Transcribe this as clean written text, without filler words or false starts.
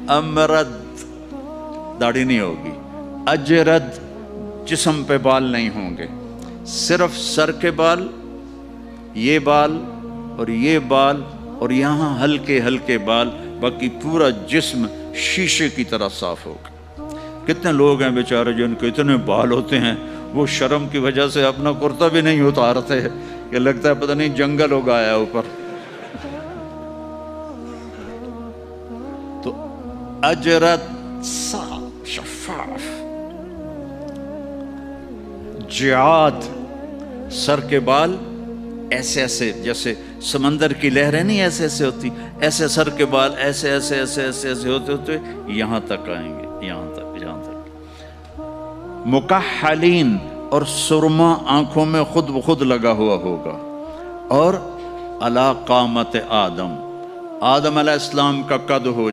अमरद, दाढ़ी नहीं होगी। अजरद, जिस्म पे बाल नहीं होंगे, सिर्फ सर के बाल, ये बाल और ये बाल और यहाँ हल्के हल्के बाल, बाकी पूरा जिस्म शीशे की तरह साफ होगा। कितने लोग हैं बेचारे जिनके इतने बाल होते हैं, वो शर्म की वजह से अपना कुर्ता भी नहीं उतारते, कि लगता है पता नहीं जंगल होगा आया ऊपर। तो अजरत, साफ, शफाफ। जियाद, सर के बाल ऐसे ऐसे, जैसे समंदर की लहरें नहीं ऐसे ऐसे होती, ऐसे सर के बाल ऐसे ऐसे ऐसे ऐसे ऐसे होते होते यहां तक आएंगे, यहां तक, यहां तक। मुकहलीन, और सुरमा आंखों में खुद ब खुद लगा हुआ होगा। और अला कामत आदम, आदम अलैहिस्सलाम का कद हो